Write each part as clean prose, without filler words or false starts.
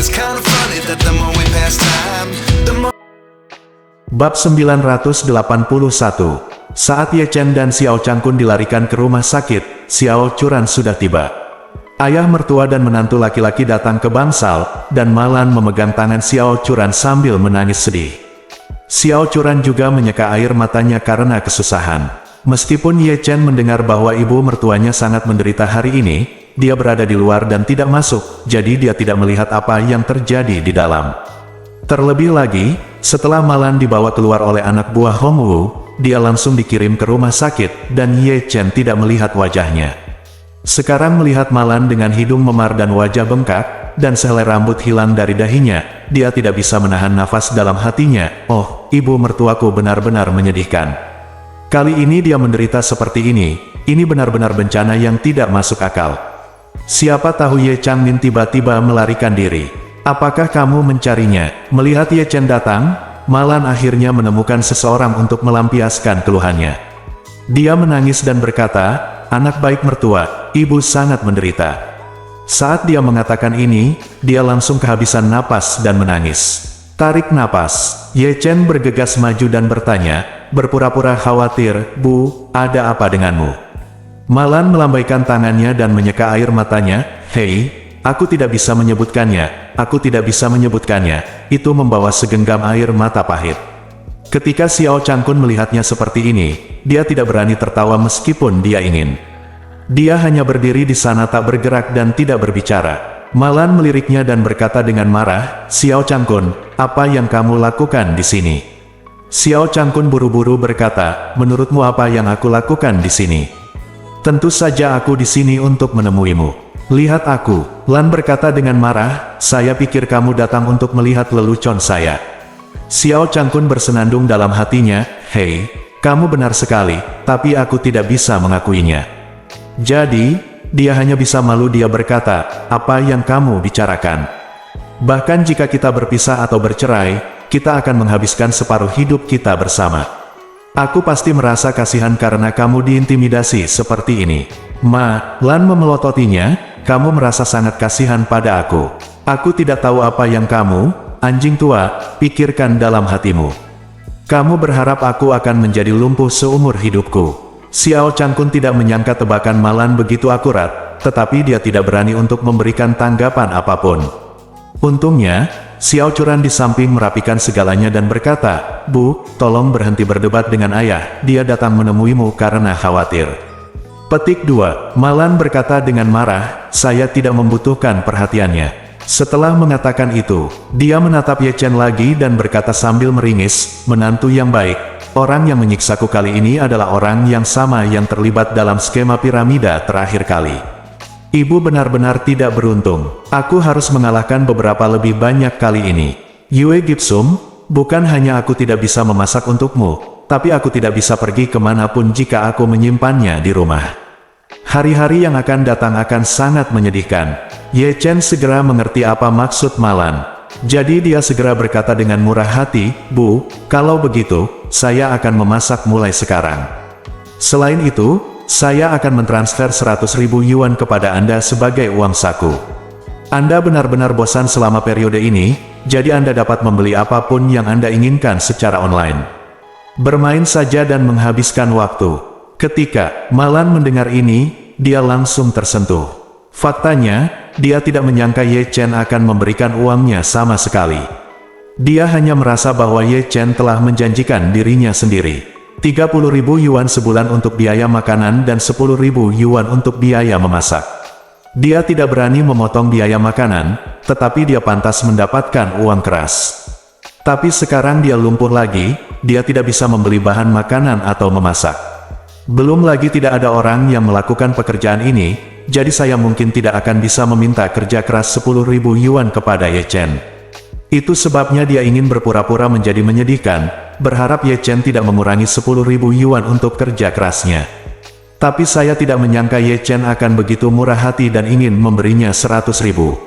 It's kind of funny that the more we pass time, the more. Bab 981. Saat Ye Chen dan Xiao Changkun dilarikan ke rumah sakit, Xiao Churan sudah tiba. Ayah mertua dan menantu laki-laki datang ke bangsal, dan Malan memegang tangan Xiao Churan sambil menangis sedih. Xiao Churan juga menyeka air matanya karena kesusahan. Meskipun Ye Chen mendengar bahwa ibu mertuanya sangat menderita hari ini, dia berada di luar dan tidak masuk, jadi dia tidak melihat apa yang terjadi di dalam. Terlebih lagi, setelah Malan dibawa keluar oleh anak buah Hong Wu, dia langsung dikirim ke rumah sakit, dan Ye Chen tidak melihat wajahnya. Sekarang melihat Malan dengan hidung memar dan wajah bengkak, dan sehelai rambut hilang dari dahinya, dia tidak bisa menahan nafas dalam hatinya. Oh, ibu mertuaku benar-benar menyedihkan. Kali ini dia menderita seperti ini benar-benar bencana yang tidak masuk akal. Siapa tahu Ye Changmin tiba-tiba melarikan diri. Apakah kamu mencarinya? Melihat Ye Chen datang, Malan akhirnya menemukan seseorang untuk melampiaskan keluhannya. Dia menangis dan berkata, "Anak baik mertua, ibu sangat menderita." Saat dia mengatakan ini, dia langsung kehabisan napas dan menangis. Tarik napas. Ye Chen bergegas maju dan bertanya, berpura-pura khawatir, "Bu, ada apa denganmu?" Malan melambaikan tangannya dan menyeka air matanya. "Hei, aku tidak bisa menyebutkannya, aku tidak bisa menyebutkannya." Itu membawa segenggam air mata pahit. Ketika Xiao Changkun melihatnya seperti ini, dia tidak berani tertawa meskipun dia ingin. Dia hanya berdiri di sana tak bergerak dan tidak berbicara. Malan meliriknya dan berkata dengan marah, "Xiao Changkun, apa yang kamu lakukan di sini?" Xiao Changkun buru-buru berkata, "Menurutmu apa yang aku lakukan di sini?" "Tentu saja aku di sini untuk menemuimu. Lihat aku." Lan berkata dengan marah, "Saya pikir kamu datang untuk melihat lelucon saya." Xiao Changkun bersenandung dalam hatinya, "Hei, kamu benar sekali, tapi aku tidak bisa mengakuinya." Jadi, dia hanya bisa malu. Dia berkata, "Apa yang kamu bicarakan? Bahkan jika kita berpisah atau bercerai, kita akan menghabiskan separuh hidup kita bersama. Aku pasti merasa kasihan karena kamu diintimidasi seperti ini." Lan memelototinya, "Kamu merasa sangat kasihan pada aku. Aku tidak tahu apa yang kamu, anjing tua, pikirkan dalam hatimu. Kamu berharap aku akan menjadi lumpuh seumur hidupku." Xiao Changkun tidak menyangka tebakan Malan begitu akurat, tetapi dia tidak berani untuk memberikan tanggapan apapun. Untungnya, Xiao Churan di samping merapikan segalanya dan berkata, "Bu, tolong berhenti berdebat dengan ayah, dia datang menemuimu karena khawatir." Petik 2. Malan berkata dengan marah, "Saya tidak membutuhkan perhatiannya." Setelah mengatakan itu, dia menatap Ye Chen lagi dan berkata sambil meringis, "Menantu yang baik, orang yang menyiksaku kali ini adalah orang yang sama yang terlibat dalam skema piramida terakhir kali. Ibu benar-benar tidak beruntung. Aku harus mengalahkan beberapa lebih banyak kali ini. Yue Gipsum, bukan hanya aku tidak bisa memasak untukmu, tapi aku tidak bisa pergi kemanapun jika aku menyimpannya di rumah. Hari-hari yang akan datang akan sangat menyedihkan." Ye Chen segera mengerti apa maksud Malan. Jadi dia segera berkata dengan murah hati, "Bu, kalau begitu, saya akan memasak mulai sekarang. Selain itu, saya akan mentransfer 100.000 yuan kepada Anda sebagai uang saku. Anda benar-benar bosan selama periode ini, jadi Anda dapat membeli apapun yang Anda inginkan secara online. Bermain saja dan menghabiskan waktu." Ketika Malan mendengar ini, dia langsung tersentuh. Faktanya, dia tidak menyangka Ye Chen akan memberikan uangnya sama sekali. Dia hanya merasa bahwa Ye Chen telah menjanjikan dirinya sendiri 30.000 yuan sebulan untuk biaya makanan dan 10.000 yuan untuk biaya memasak. Dia tidak berani memotong biaya makanan, tetapi dia pantas mendapatkan uang keras. Tapi sekarang dia lumpuh lagi, dia tidak bisa membeli bahan makanan atau memasak. Belum lagi tidak ada orang yang melakukan pekerjaan ini, jadi saya mungkin tidak akan bisa meminta kerja keras 10.000 yuan kepada Ye Chen. Itu sebabnya dia ingin berpura-pura menjadi menyedihkan, berharap Ye Chen tidak mengurangi 10.000 yuan untuk kerja kerasnya. Tapi saya tidak menyangka Ye Chen akan begitu murah hati dan ingin memberinya 100.000.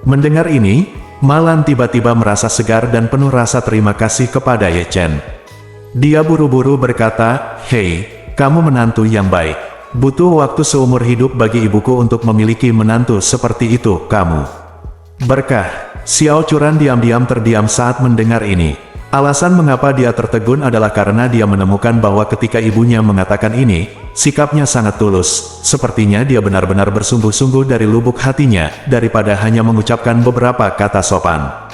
Mendengar ini, Malan tiba-tiba merasa segar dan penuh rasa terima kasih kepada Ye Chen. Dia buru-buru berkata, "Hei, kamu menantu yang baik. Butuh waktu seumur hidup bagi ibuku untuk memiliki menantu seperti itu, kamu." Berkah. Xiao Churan diam-diam terdiam saat mendengar ini. Alasan mengapa dia tertegun adalah karena dia menemukan bahwa ketika ibunya mengatakan ini, sikapnya sangat tulus. Sepertinya dia benar-benar bersungguh-sungguh dari lubuk hatinya, daripada hanya mengucapkan beberapa kata sopan.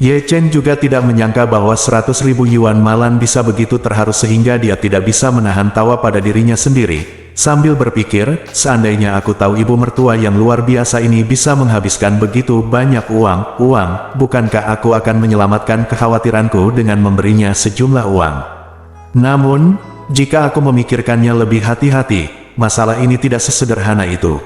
Ye Chen juga tidak menyangka bahwa 100.000 yuan malan bisa begitu terharu sehingga dia tidak bisa menahan tawa pada dirinya sendiri. Sambil berpikir, seandainya aku tahu ibu mertua yang luar biasa ini bisa menghabiskan begitu banyak uang, bukankah aku akan menyelamatkan kekhawatiranku dengan memberinya sejumlah uang? Namun, jika aku memikirkannya lebih hati-hati, masalah ini tidak sesederhana itu.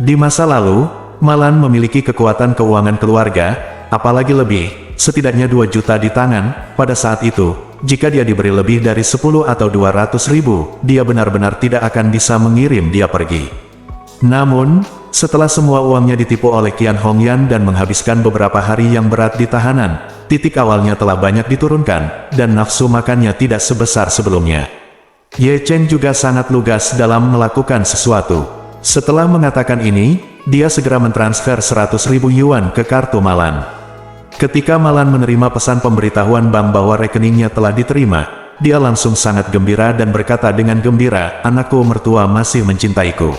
Di masa lalu, Malan memiliki kekuatan keuangan keluarga, apalagi lebih, setidaknya 2 juta di tangan, pada saat itu. Jika dia diberi lebih dari 10 atau 200.000, dia benar-benar tidak akan bisa mengirim dia pergi. Namun, setelah semua uangnya ditipu oleh Qian Hongyan dan menghabiskan beberapa hari yang berat di tahanan, titik awalnya telah banyak diturunkan, dan nafsu makannya tidak sebesar sebelumnya. Ye Chen juga sangat lugas dalam melakukan sesuatu. Setelah mengatakan ini, dia segera mentransfer 100.000 yuan ke kartu Malan. Ketika Malan menerima pesan pemberitahuan bank bahwa rekeningnya telah diterima, dia langsung sangat gembira dan berkata dengan gembira, "Anakku mertua masih mencintaiku."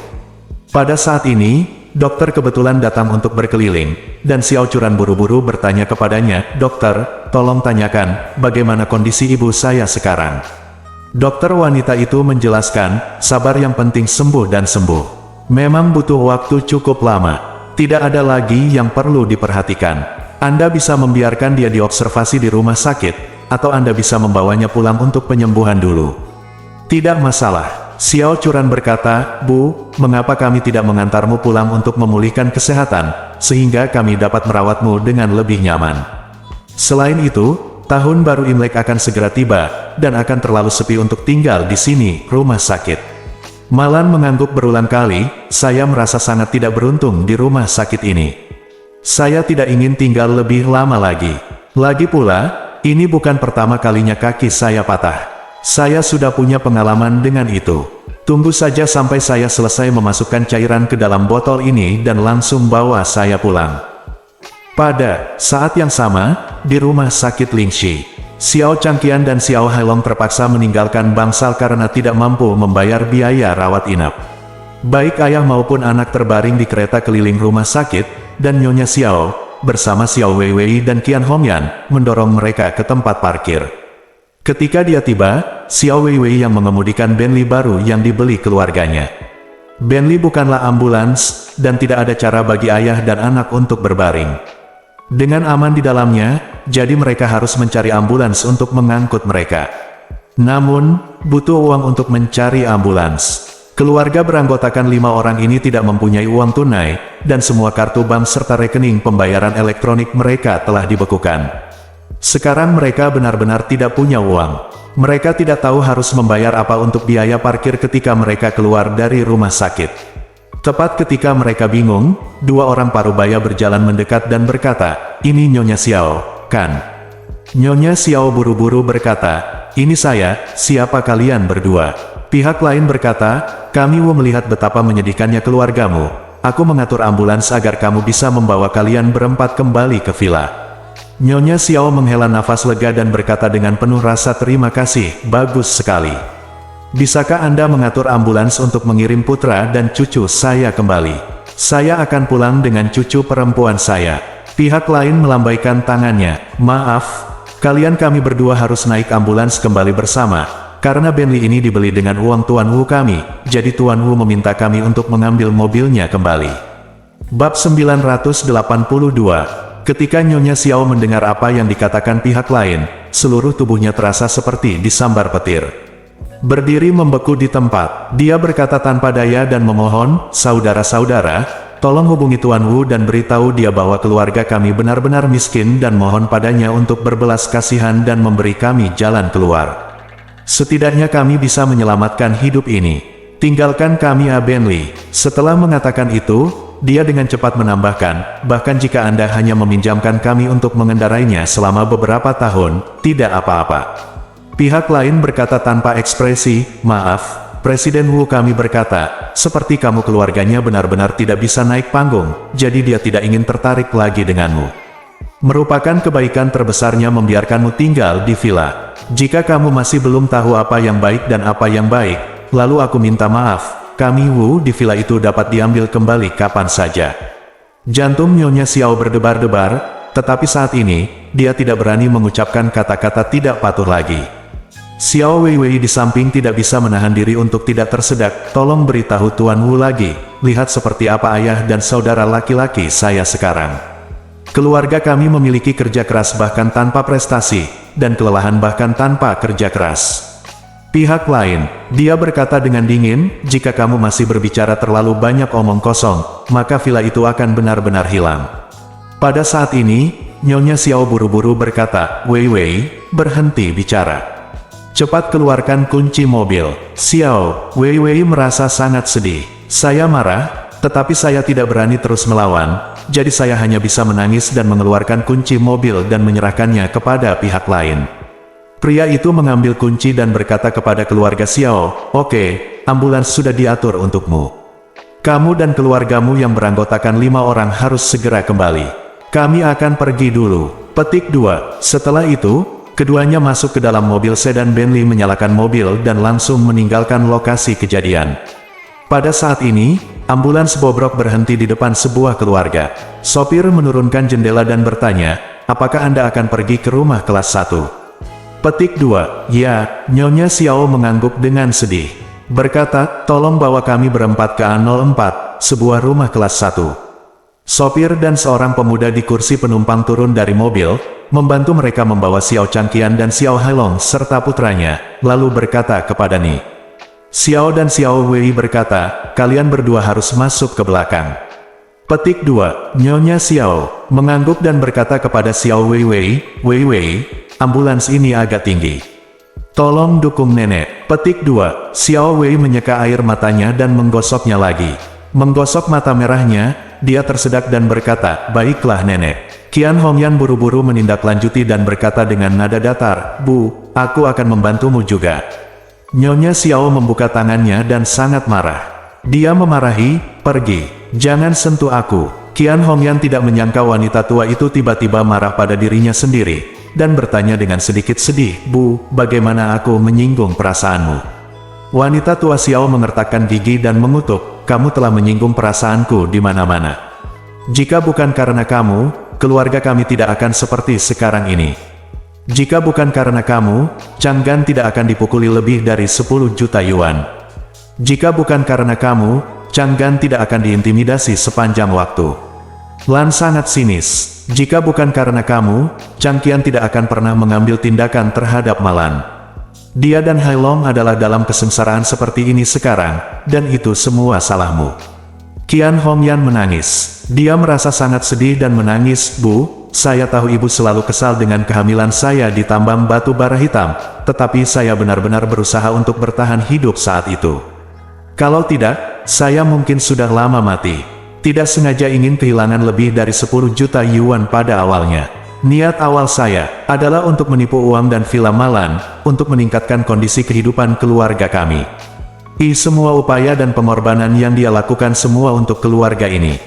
Pada saat ini, dokter kebetulan datang untuk berkeliling, dan Xiao Churan buru-buru bertanya kepadanya, "Dokter, tolong tanyakan, bagaimana kondisi ibu saya sekarang?" Dokter wanita itu menjelaskan, "Sabar, yang penting sembuh dan sembuh. Memang butuh waktu cukup lama. Tidak ada lagi yang perlu diperhatikan. Anda bisa membiarkan dia diobservasi di rumah sakit, atau Anda bisa membawanya pulang untuk penyembuhan dulu." "Tidak masalah," Xiao Churan berkata, "Bu, mengapa kami tidak mengantarmu pulang untuk memulihkan kesehatan, sehingga kami dapat merawatmu dengan lebih nyaman. Selain itu, tahun baru Imlek akan segera tiba, dan akan terlalu sepi untuk tinggal di sini, rumah sakit." Malan mengangguk berulang kali, "Saya merasa sangat tidak beruntung di rumah sakit ini. Saya tidak ingin tinggal lebih lama lagi. Lagi pula, ini bukan pertama kalinya kaki saya patah. Saya sudah punya pengalaman dengan itu. Tunggu saja sampai saya selesai memasukkan cairan ke dalam botol ini dan langsung bawa saya pulang." Pada saat yang sama, di rumah sakit Lingxi, Xiao Changqian dan Xiao Hailong terpaksa meninggalkan bangsal karena tidak mampu membayar biaya rawat inap. Baik ayah maupun anak terbaring di kereta keliling rumah sakit, dan Nyonya Xiao, bersama Xiao Weiwei dan Qian Hongyan, mendorong mereka ke tempat parkir. Ketika dia tiba, Xiao Weiwei yang mengemudikan Bentley baru yang dibeli keluarganya. Bentley bukanlah ambulans, dan tidak ada cara bagi ayah dan anak untuk berbaring dengan aman di dalamnya, jadi mereka harus mencari ambulans untuk mengangkut mereka. Namun, butuh uang untuk mencari ambulans. Keluarga beranggotakan 5 orang ini tidak mempunyai uang tunai, dan semua kartu bank serta rekening pembayaran elektronik mereka telah dibekukan. Sekarang mereka benar-benar tidak punya uang. Mereka tidak tahu harus membayar apa untuk biaya parkir ketika mereka keluar dari rumah sakit. Tepat ketika mereka bingung, 2 orang parubaya berjalan mendekat dan berkata, "Ini Nyonya Xiao, kan?" Nyonya Xiao buru-buru berkata, "Ini saya, siapa kalian berdua?" Pihak lain berkata, "Kami melihat betapa menyedihkannya keluargamu. Aku mengatur ambulans agar kamu bisa membawa kalian berempat kembali ke villa." Nyonya Xiao menghela nafas lega dan berkata dengan penuh rasa terima kasih, "Bagus sekali. Bisakah Anda mengatur ambulans untuk mengirim putra dan cucu saya kembali? Saya akan pulang dengan cucu perempuan saya." Pihak lain melambaikan tangannya, "Maaf, kami berdua harus naik ambulans kembali bersama. Karena Bentley ini dibeli dengan uang Tuan Wu kami, jadi Tuan Wu meminta kami untuk mengambil mobilnya kembali." Bab 982. Ketika Nyonya Xiao mendengar apa yang dikatakan pihak lain, seluruh tubuhnya terasa seperti disambar petir. Berdiri membeku di tempat, dia berkata tanpa daya dan memohon, "Saudara-saudara, tolong hubungi Tuan Wu dan beritahu dia bahwa keluarga kami benar-benar miskin dan mohon padanya untuk berbelas kasihan dan memberi kami jalan keluar. Setidaknya kami bisa menyelamatkan hidup ini. Tinggalkan kami Bentley." Setelah mengatakan itu, dia dengan cepat menambahkan, "Bahkan jika Anda hanya meminjamkan kami untuk mengendarainya selama beberapa tahun, tidak apa-apa." Pihak lain berkata tanpa ekspresi, "Maaf, Presiden Wu kami berkata, seperti kamu keluarganya benar-benar tidak bisa naik panggung, jadi dia tidak ingin tertarik lagi denganmu. Merupakan kebaikan terbesarnya membiarkanmu tinggal di villa. Jika kamu masih belum tahu apa yang baik dan apa yang baik, lalu aku minta maaf, kami Wu di villa itu dapat diambil kembali kapan saja. Jantung Nyonya Xiao berdebar-debar, tetapi saat ini, dia tidak berani mengucapkan kata-kata tidak patuh lagi. Xiao Weiwei di samping tidak bisa menahan diri untuk tidak tersedak. Tolong beritahu Tuan Wu lagi, lihat seperti apa ayah dan saudara laki-laki saya sekarang. Keluarga kami memiliki kerja keras bahkan tanpa prestasi, dan kelelahan bahkan tanpa kerja keras. Pihak lain, dia berkata dengan dingin, jika kamu masih berbicara terlalu banyak omong kosong, maka villa itu akan benar-benar hilang. Pada saat ini, Nyonya Xiao buru-buru berkata, Weiwei, berhenti bicara. Cepat keluarkan kunci mobil. Xiao Weiwei merasa sangat sedih. Saya marah, tetapi saya tidak berani terus melawan, jadi saya hanya bisa menangis dan mengeluarkan kunci mobil dan menyerahkannya kepada pihak lain. Pria itu mengambil kunci dan berkata kepada keluarga Xiao, Oke, ambulans sudah diatur untukmu. Kamu dan keluargamu yang beranggotakan 5 orang harus segera kembali. Kami akan pergi dulu. Petik 2. Setelah itu, keduanya masuk ke dalam mobil sedan Bentley menyalakan mobil dan langsung meninggalkan lokasi kejadian. Pada saat ini, ambulans bobrok berhenti di depan sebuah keluarga. Sopir menurunkan jendela dan bertanya, apakah Anda akan pergi ke rumah kelas 1? Petik 2. Ya, Nyonya Xiao mengangguk dengan sedih. Berkata, tolong bawa kami berempat ke A04, sebuah rumah kelas 1. Sopir dan seorang pemuda di kursi penumpang turun dari mobil, membantu mereka membawa Xiao Changqian dan Xiao Hailong serta putranya, lalu berkata kepada Ni. Xiao dan Xiao Wei berkata, kalian berdua harus masuk ke belakang. Petik 2. Nyonya Xiao mengangguk dan berkata kepada Xiao Weiwei, ambulans ini agak tinggi. Tolong dukung nenek. Petik 2. Xiao Wei menyeka air matanya dan menggosoknya lagi. Menggosok mata merahnya, dia tersedak dan berkata, baiklah nenek. Qian Hongyan buru-buru menindaklanjuti dan berkata dengan nada datar, Bu, aku akan membantumu juga. Nyonya Xiao membuka tangannya dan sangat marah. Dia memarahi, pergi, jangan sentuh aku. Qian Hongyan tidak menyangka wanita tua itu tiba-tiba marah pada dirinya sendiri, dan bertanya dengan sedikit sedih, Bu, bagaimana aku menyinggung perasaanmu? Wanita tua Xiao mengertakkan gigi dan mengutuk, kamu telah menyinggung perasaanku di mana-mana. Jika bukan karena kamu, keluarga kami tidak akan seperti sekarang ini. Jika bukan karena kamu, Changgan tidak akan dipukuli lebih dari 10 juta yuan. Jika bukan karena kamu, Changgan tidak akan diintimidasi sepanjang waktu. Lan sangat sinis. Jika bukan karena kamu, Changqian tidak akan pernah mengambil tindakan terhadap Malan. Dia dan Hailong adalah dalam kesengsaraan seperti ini sekarang, dan itu semua salahmu. Qian Hongyan menangis. Dia merasa sangat sedih dan menangis, Bu, saya tahu ibu selalu kesal dengan kehamilan saya di tambang batu bara hitam, tetapi saya benar-benar berusaha untuk bertahan hidup saat itu. Kalau tidak, saya mungkin sudah lama mati. Tidak sengaja ingin kehilangan lebih dari 10 juta yuan pada awalnya. Niat awal saya adalah untuk menipu uang dan villa Malan, untuk meningkatkan kondisi kehidupan keluarga kami. Semua upaya dan pengorbanan yang dia lakukan semua untuk keluarga ini.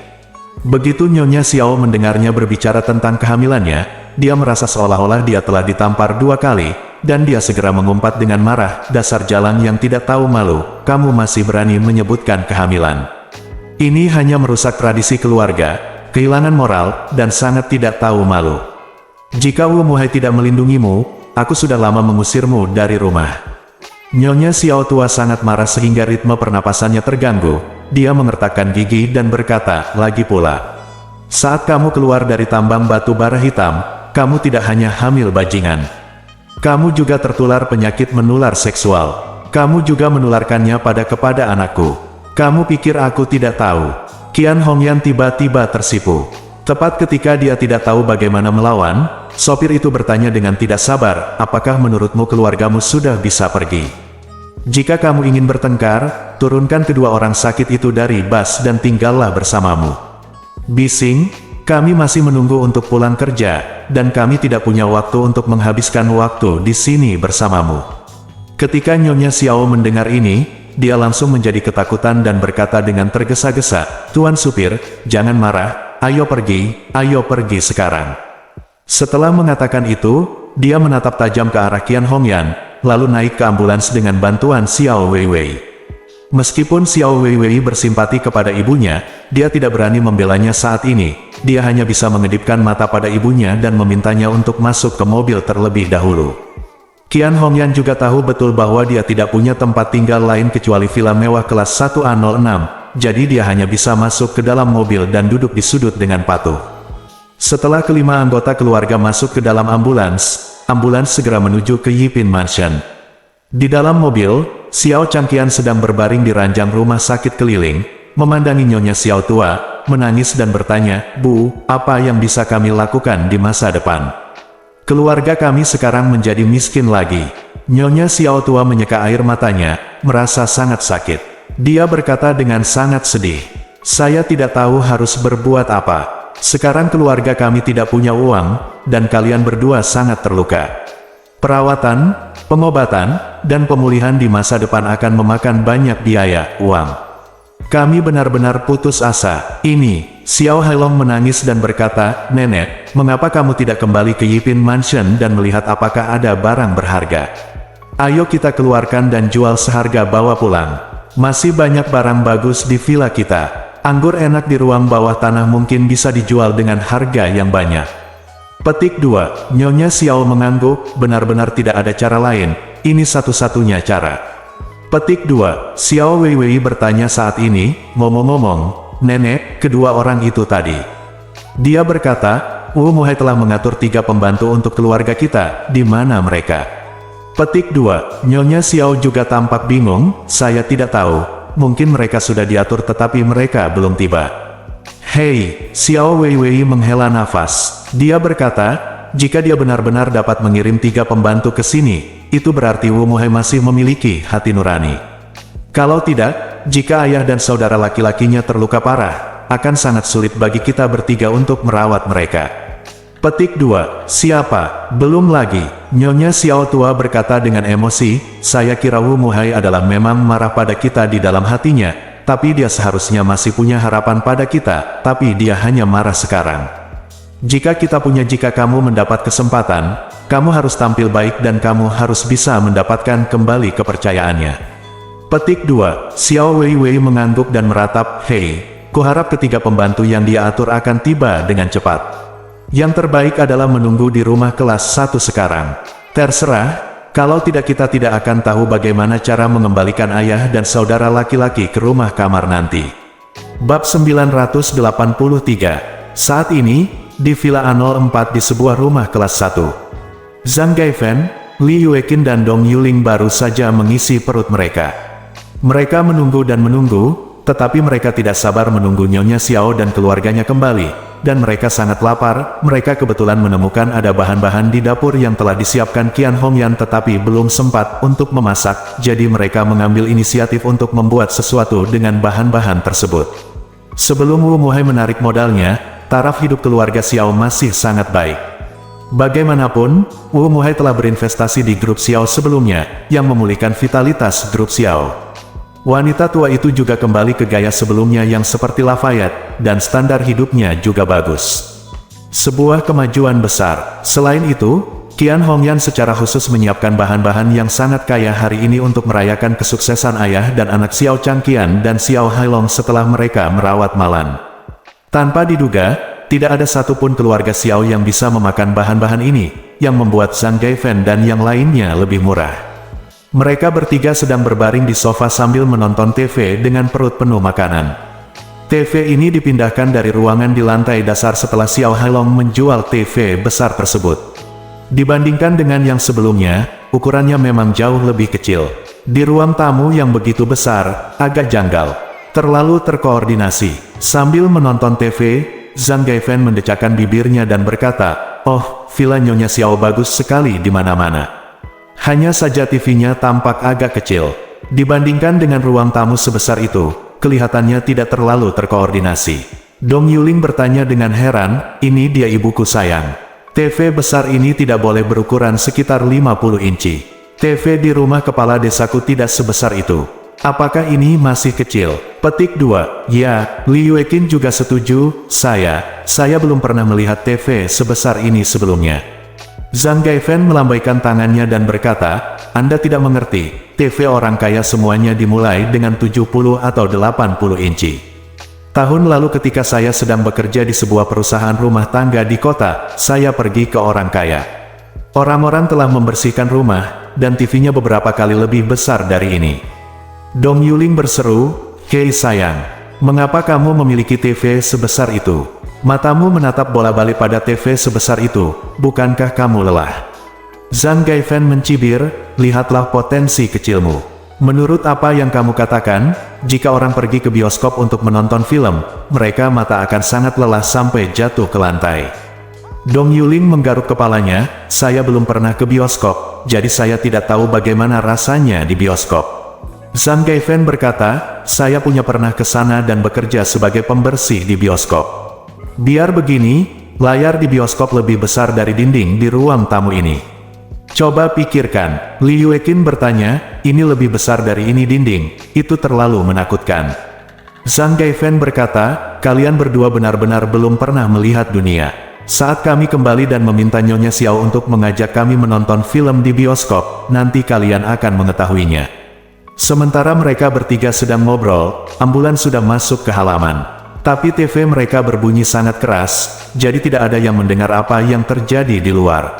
Begitu Nyonya Xiao mendengarnya berbicara tentang kehamilannya, dia merasa seolah-olah dia telah ditampar 2 kali, dan dia segera mengumpat dengan marah, dasar jalan yang tidak tahu malu, kamu masih berani menyebutkan kehamilan. Ini hanya merusak tradisi keluarga, kehilangan moral, dan sangat tidak tahu malu. Jika Wu Muhai tidak melindungimu, aku sudah lama mengusirmu dari rumah. Nyonya Xiao tua sangat marah sehingga ritme pernapasannya terganggu. Dia mengertakkan gigi dan berkata, lagi pula. Saat kamu keluar dari tambang batu bara hitam, kamu tidak hanya hamil bajingan. Kamu juga tertular penyakit menular seksual. Kamu juga menularkannya kepada anakku. Kamu pikir aku tidak tahu? Qian Hongyan tiba-tiba tersipu. Tepat ketika dia tidak tahu bagaimana melawan, sopir itu bertanya dengan tidak sabar, apakah menurutmu keluargamu sudah bisa pergi? Jika kamu ingin bertengkar, turunkan kedua orang sakit itu dari bus dan tinggallah bersamamu. Bising, kami masih menunggu untuk pulang kerja, dan kami tidak punya waktu untuk menghabiskan waktu di sini bersamamu. Ketika Nyonya Xiao mendengar ini, dia langsung menjadi ketakutan dan berkata dengan tergesa-gesa, "Tuan supir, jangan marah, ayo pergi sekarang." Setelah mengatakan itu, dia menatap tajam ke arah Qian Hongyan, lalu naik ke ambulans dengan bantuan Xiao Weiwei. Meskipun Xiao Weiwei bersimpati kepada ibunya, dia tidak berani membelanya saat ini. Dia hanya bisa mengedipkan mata pada ibunya dan memintanya untuk masuk ke mobil terlebih dahulu. Qian Hongyan juga tahu betul bahwa dia tidak punya tempat tinggal lain kecuali villa mewah kelas 1A06, jadi dia hanya bisa masuk ke dalam mobil dan duduk di sudut dengan patuh. Setelah kelima anggota keluarga masuk ke dalam ambulans segera menuju ke Yipin Mansion. Di dalam mobil, Xiao Changqian sedang berbaring di ranjang rumah sakit keliling, memandangi Nyonya Xiao tua, menangis dan bertanya, "Bu, apa yang bisa kami lakukan di masa depan? Keluarga kami sekarang menjadi miskin lagi." Nyonya Xiao tua menyeka air matanya, merasa sangat sakit. Dia berkata dengan sangat sedih, "Saya tidak tahu harus berbuat apa. Sekarang keluarga kami tidak punya uang, dan kalian berdua sangat terluka. Perawatan, pengobatan, dan pemulihan di masa depan akan memakan banyak biaya, uang. Kami benar-benar putus asa." Ini, Xiao Hailong menangis dan berkata, "Nenek, mengapa kamu tidak kembali ke Yipin Mansion dan melihat apakah ada barang berharga? Ayo kita keluarkan dan jual seharga bawa pulang. Masih banyak barang bagus di villa kita. Anggur enak di ruang bawah tanah mungkin bisa dijual dengan harga yang banyak." Petik 2. Nyonya Xiao mengangguk, benar-benar tidak ada cara lain, ini satu-satunya cara. Petik 2. Xiao Weiwei bertanya saat ini, "Ngomong-ngomong, nenek, kedua orang itu tadi?" Dia berkata, "Wu Muhai telah mengatur 3 pembantu untuk keluarga kita, di mana mereka?" Petik 2. Nyonya Xiao juga tampak bingung, "Saya tidak tahu. Mungkin mereka sudah diatur tetapi mereka belum tiba." "Hei," Xiao Weiwei menghela nafas. Dia berkata, "Jika dia benar-benar dapat mengirim 3 pembantu ke sini, itu berarti Wu Muhai masih memiliki hati nurani. Kalau tidak, jika ayah dan saudara laki-lakinya terluka parah, akan sangat sulit bagi kita bertiga untuk merawat mereka." Petik 2. "Siapa? Belum lagi." Nyonya Xiao tua berkata dengan emosi, "Saya kira Wu Muhai adalah memang marah pada kita di dalam hatinya, tapi dia seharusnya masih punya harapan pada kita, tapi dia hanya marah sekarang. Jika kamu mendapat kesempatan, kamu harus tampil baik dan kamu harus bisa mendapatkan kembali kepercayaannya." Petik 2. Xiao Weiwei mengangguk dan meratap, "Hei, kuharap ketiga pembantu yang dia atur akan tiba dengan cepat. Yang terbaik adalah menunggu di rumah kelas 1 sekarang. Terserah, kalau tidak kita tidak akan tahu bagaimana cara mengembalikan ayah dan saudara laki-laki ke rumah kamar nanti." Bab 983. Saat ini, di Villa A04 di sebuah rumah kelas 1. Zhang Gaifen, Li Yueqin dan Dong Yuling baru saja mengisi perut mereka. Mereka menunggu dan menunggu, tetapi mereka tidak sabar menunggu Nyonya Xiao dan keluarganya kembali. Dan mereka sangat lapar. Mereka kebetulan menemukan ada bahan-bahan di dapur yang telah disiapkan Qian Hongyan tetapi belum sempat untuk memasak, jadi mereka mengambil inisiatif untuk membuat sesuatu dengan bahan-bahan tersebut. Sebelum Wu Muhai menarik modalnya, taraf hidup keluarga Xiao masih sangat baik. Bagaimanapun, Wu Muhai telah berinvestasi di grup Xiao sebelumnya, yang memulihkan vitalitas grup Xiao. Wanita tua itu juga kembali ke gaya sebelumnya yang seperti Lafayette, dan standar hidupnya juga bagus. Sebuah kemajuan besar. Selain itu, Qian Hongyan secara khusus menyiapkan bahan-bahan yang sangat kaya hari ini untuk merayakan kesuksesan ayah dan anak Xiao Changqian dan Xiao Hailong setelah mereka merawat Malan. Tanpa diduga, tidak ada satupun keluarga Xiao yang bisa memakan bahan-bahan ini, yang membuat Zhang Gaifen dan yang lainnya lebih murah. Mereka bertiga sedang berbaring di sofa sambil menonton TV dengan perut penuh makanan. TV ini dipindahkan dari ruangan di lantai dasar setelah Xiao Hailong menjual TV besar tersebut. Dibandingkan dengan yang sebelumnya, ukurannya memang jauh lebih kecil. Di ruang tamu yang begitu besar, agak janggal. Terlalu terkoordinasi. Sambil menonton TV, Zhang Gaifen mendecakkan bibirnya dan berkata, "Oh, villa Nyonya Xiao bagus sekali di mana-mana. Hanya saja TV-nya tampak agak kecil. Dibandingkan dengan ruang tamu sebesar itu, kelihatannya tidak terlalu terkoordinasi." Dong Yuling bertanya dengan heran, "Ini dia ibuku sayang. TV besar ini tidak boleh berukuran sekitar 50 inci. TV di rumah kepala desaku tidak sebesar itu." Apakah ini masih kecil? Petik 2. Ya, Li Yueqin juga setuju, saya belum pernah melihat TV sebesar ini sebelumnya. Zhang Gaifan melambaikan tangannya dan berkata, Anda tidak mengerti, TV orang kaya semuanya dimulai dengan 70 atau 80 inci. Tahun lalu ketika saya sedang bekerja di sebuah perusahaan rumah tangga di kota, saya pergi ke orang kaya. Orang-orang telah membersihkan rumah, dan TV-nya beberapa kali lebih besar dari ini. Dong Yuling berseru, Hei sayang, mengapa kamu memiliki TV sebesar itu? Matamu menatap bola-balik pada TV sebesar itu, bukankah kamu lelah? Zhang Gaifan mencibir, lihatlah potensi kecilmu. Menurut apa yang kamu katakan, jika orang pergi ke bioskop untuk menonton film, mereka mata akan sangat lelah sampai jatuh ke lantai. Dong Yuling menggaruk kepalanya, saya belum pernah ke bioskop, jadi saya tidak tahu bagaimana rasanya di bioskop. Zhang Gaifan berkata, saya punya pernah ke sana dan bekerja sebagai pembersih di bioskop. Biar begini, layar di bioskop lebih besar dari dinding di ruang tamu ini. Coba pikirkan, Li Yueqin bertanya, ini lebih besar dari ini dinding, itu terlalu menakutkan. Zhang Gaifan berkata, kalian berdua benar-benar belum pernah melihat dunia. Saat kami kembali dan meminta Nyonya Xiao untuk mengajak kami menonton film di bioskop, nanti kalian akan mengetahuinya. Sementara mereka bertiga sedang ngobrol, ambulans sudah masuk ke halaman. Tapi TV mereka berbunyi sangat keras, jadi tidak ada yang mendengar apa yang terjadi di luar.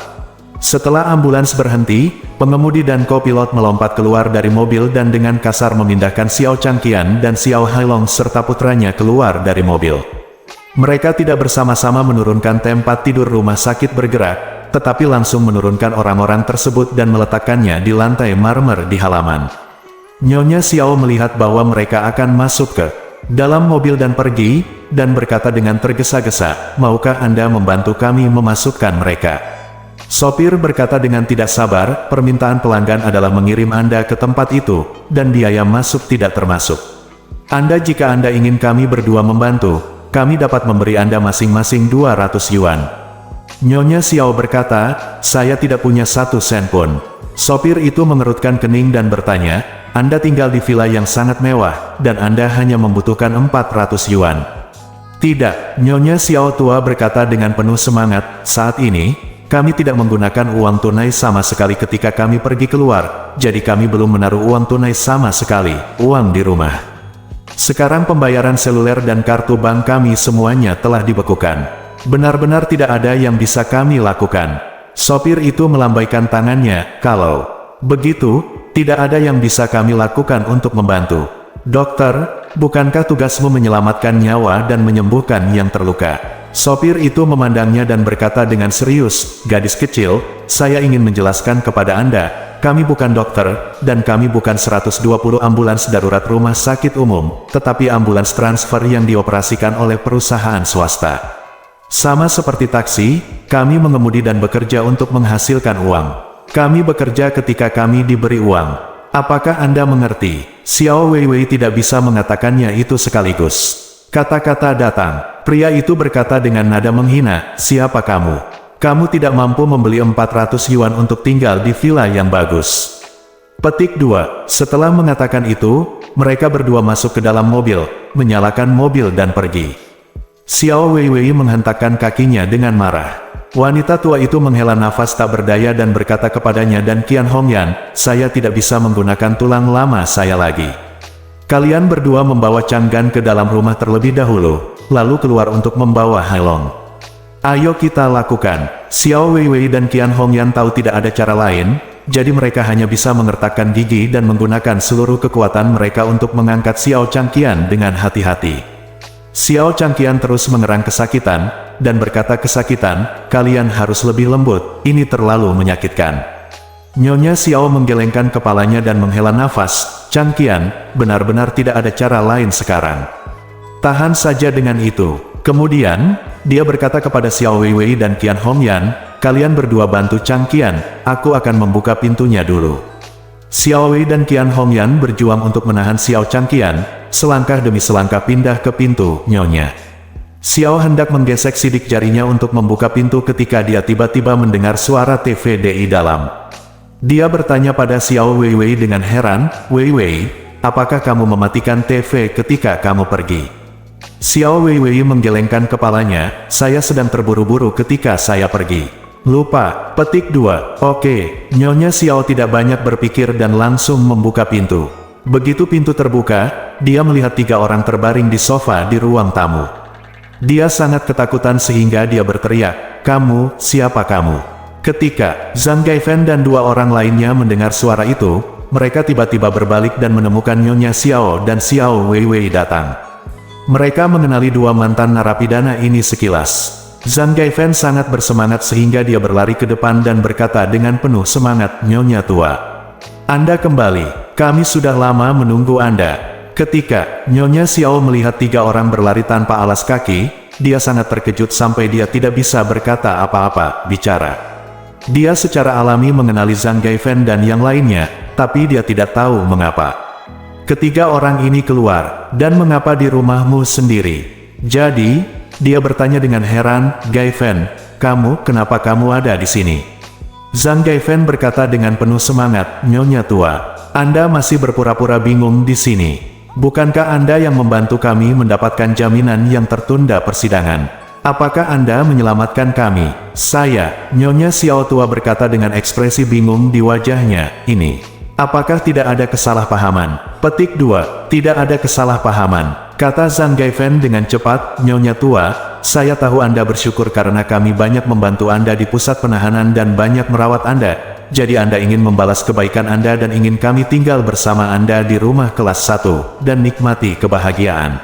Setelah ambulans berhenti, pengemudi dan kopilot melompat keluar dari mobil dan dengan kasar memindahkan Xiao Changqian dan Xiao Hailong serta putranya keluar dari mobil. Mereka tidak bersama-sama menurunkan tempat tidur rumah sakit bergerak, tetapi langsung menurunkan orang-orang tersebut dan meletakkannya di lantai marmer di halaman. Nyonya Xiao melihat bahwa mereka akan masuk ke dalam mobil dan pergi, dan berkata dengan tergesa-gesa, maukah Anda membantu kami memasukkan mereka? Sopir berkata dengan tidak sabar, permintaan pelanggan adalah mengirim Anda ke tempat itu, dan biaya masuk tidak termasuk. Jika Anda ingin kami berdua membantu, kami dapat memberi Anda masing-masing 200 yuan. Nyonya Xiao berkata, saya tidak punya 1 sen pun. Sopir itu mengerutkan kening dan bertanya, Anda tinggal di villa yang sangat mewah, dan Anda hanya membutuhkan 400 yuan. Tidak, Nyonya Xiao tua berkata dengan penuh semangat, saat ini, kami tidak menggunakan uang tunai sama sekali ketika kami pergi keluar, jadi kami belum menaruh uang tunai sama sekali, uang di rumah. Sekarang pembayaran seluler dan kartu bank kami semuanya telah dibekukan. Benar-benar tidak ada yang bisa kami lakukan. Sopir itu melambaikan tangannya, kalau begitu, tidak ada yang bisa kami lakukan untuk membantu. Dokter, bukankah tugasmu menyelamatkan nyawa dan menyembuhkan yang terluka? Sopir itu memandangnya dan berkata dengan serius, gadis kecil, saya ingin menjelaskan kepada Anda, kami bukan dokter, dan kami bukan 120 ambulans darurat rumah sakit umum, tetapi ambulans transfer yang dioperasikan oleh perusahaan swasta. Sama seperti taksi, kami mengemudi dan bekerja untuk menghasilkan uang. Kami bekerja ketika kami diberi uang. Apakah Anda mengerti? Xiao Weiwei tidak bisa mengatakannya itu sekaligus. Kata-kata datang. Pria itu berkata dengan nada menghina, siapa kamu? Kamu tidak mampu membeli 400 yuan untuk tinggal di villa yang bagus. Petik 2. Setelah mengatakan itu, mereka berdua masuk ke dalam mobil, menyalakan mobil dan pergi. Xiao Weiwei menghentakkan kakinya dengan marah. Wanita tua itu menghela nafas tak berdaya dan berkata kepadanya dan Qian Hongyan, saya tidak bisa menggunakan tulang lama saya lagi. Kalian berdua membawa Changgan ke dalam rumah terlebih dahulu, lalu keluar untuk membawa Hailong. Ayo kita lakukan. Xiao Weiwei dan Qian Hongyan tahu tidak ada cara lain, jadi mereka hanya bisa mengertakkan gigi dan menggunakan seluruh kekuatan mereka untuk mengangkat Xiao Changqian dengan hati-hati. Xiao Changqian terus mengerang kesakitan, dan berkata kesakitan, kalian harus lebih lembut, ini terlalu menyakitkan. Nyonya Xiao menggelengkan kepalanya dan menghela nafas, Changqian, benar-benar tidak ada cara lain sekarang. Tahan saja dengan itu. Kemudian, dia berkata kepada Xiao Weiwei dan Qian Hongyan, kalian berdua bantu Changqian, aku akan membuka pintunya dulu. Xiao Wei dan Qian Hongyan berjuang untuk menahan Xiao Changqian, selangkah demi selangkah pindah ke pintu, Nyonya. Xiao hendak menggesek sidik jarinya untuk membuka pintu ketika dia tiba-tiba mendengar suara TVDI dalam. Dia bertanya pada Xiao Weiwei dengan heran, Weiwei, apakah kamu mematikan TV ketika kamu pergi? Xiao Weiwei menggelengkan kepalanya, saya sedang terburu-buru ketika saya pergi. Lupa, petik 2. Oke, Nyonya Xiao tidak banyak berpikir dan langsung membuka pintu. Begitu pintu terbuka, dia melihat 3 orang terbaring di sofa di ruang tamu. Dia sangat ketakutan sehingga dia berteriak, "Kamu, siapa kamu?" Ketika Zhang Gaifen dan 2 orang lainnya mendengar suara itu, mereka tiba-tiba berbalik dan menemukan Nyonya Xiao dan Xiao Weiwei datang. Mereka mengenali 2 mantan narapidana ini sekilas. Zhang Gaifen sangat bersemangat sehingga dia berlari ke depan dan berkata dengan penuh semangat, "Nyonya tua, Anda kembali, kami sudah lama menunggu Anda." Ketika Nyonya Xiao melihat 3 orang berlari tanpa alas kaki, dia sangat terkejut sampai dia tidak bisa berkata apa-apa, bicara. Dia secara alami mengenali Zhang Gaifen dan yang lainnya, tapi dia tidak tahu mengapa. Ketiga orang ini keluar, dan mengapa di rumahmu sendiri? Jadi, dia bertanya dengan heran, "Gaifen, kenapa kamu ada di sini?" Zhang Gaifen berkata dengan penuh semangat, "Nyonya tua, Anda masih berpura-pura bingung di sini. Bukankah Anda yang membantu kami mendapatkan jaminan yang tertunda persidangan? Apakah Anda menyelamatkan kami?" "Saya," Nyonya Xiao tua berkata dengan ekspresi bingung di wajahnya, "Ini. Apakah tidak ada kesalahpahaman?" Petik 2. Tidak ada kesalahpahaman, kata Zhang Gaifen dengan cepat. "Nyonya tua, saya tahu Anda bersyukur karena kami banyak membantu Anda di pusat penahanan dan banyak merawat Anda. Jadi Anda ingin membalas kebaikan Anda dan ingin kami tinggal bersama Anda di rumah kelas 1, dan nikmati kebahagiaan."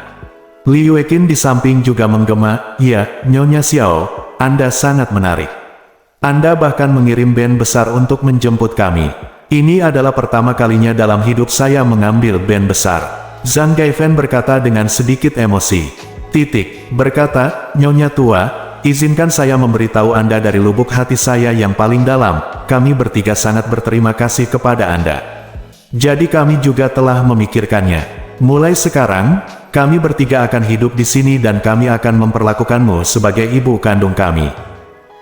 Li Yueqin di samping juga menggema, "Iya, Nyonya Xiao, Anda sangat menarik. Anda bahkan mengirim band besar untuk menjemput kami. Ini adalah pertama kalinya dalam hidup saya mengambil band besar." Zhang Gaifen berkata dengan sedikit emosi. Berkata, "Nyonya tua, izinkan saya memberitahu Anda dari lubuk hati saya yang paling dalam, kami bertiga sangat berterima kasih kepada Anda. Jadi kami juga telah memikirkannya. Mulai sekarang, kami bertiga akan hidup di sini dan kami akan memperlakukanmu sebagai ibu kandung kami.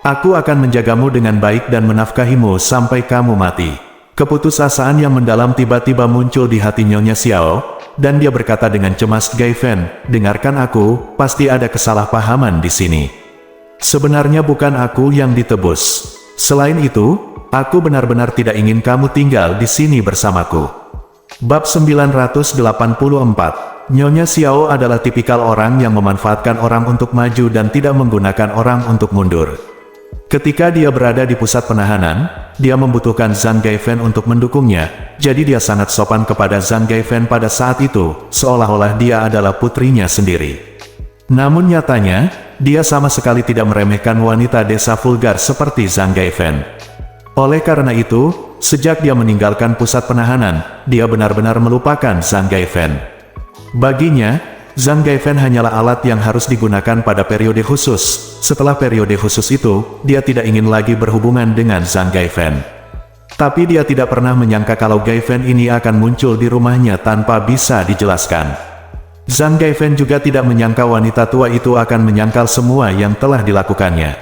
Aku akan menjagamu dengan baik dan menafkahimu sampai kamu mati." Keputusasaan yang mendalam tiba-tiba muncul di hati Nyonya Xiao, dan dia berkata dengan cemas, "Gaifen, dengarkan aku, pasti ada kesalahpahaman di sini. Sebenarnya bukan aku yang ditebus. Selain itu, aku benar-benar tidak ingin kamu tinggal di sini bersamaku." Bab 984. Nyonya Xiao adalah tipikal orang yang memanfaatkan orang untuk maju dan tidak menggunakan orang untuk mundur. Ketika dia berada di pusat penahanan, dia membutuhkan Zhang Gaifen untuk mendukungnya, jadi dia sangat sopan kepada Zhang Gaifen pada saat itu, seolah-olah dia adalah putrinya sendiri. Namun nyatanya, dia sama sekali tidak meremehkan wanita desa vulgar seperti Zhang Gaifen. Oleh karena itu, sejak dia meninggalkan pusat penahanan, dia benar-benar melupakan Zhang Gaifen. Baginya, Zhang Gaifen hanyalah alat yang harus digunakan pada periode khusus. Setelah periode khusus itu, dia tidak ingin lagi berhubungan dengan Zhang Gaifen. Tapi dia tidak pernah menyangka kalau Gaifen ini akan muncul di rumahnya tanpa bisa dijelaskan. Zhang Gaifen juga tidak menyangka wanita tua itu akan menyangkal semua yang telah dilakukannya.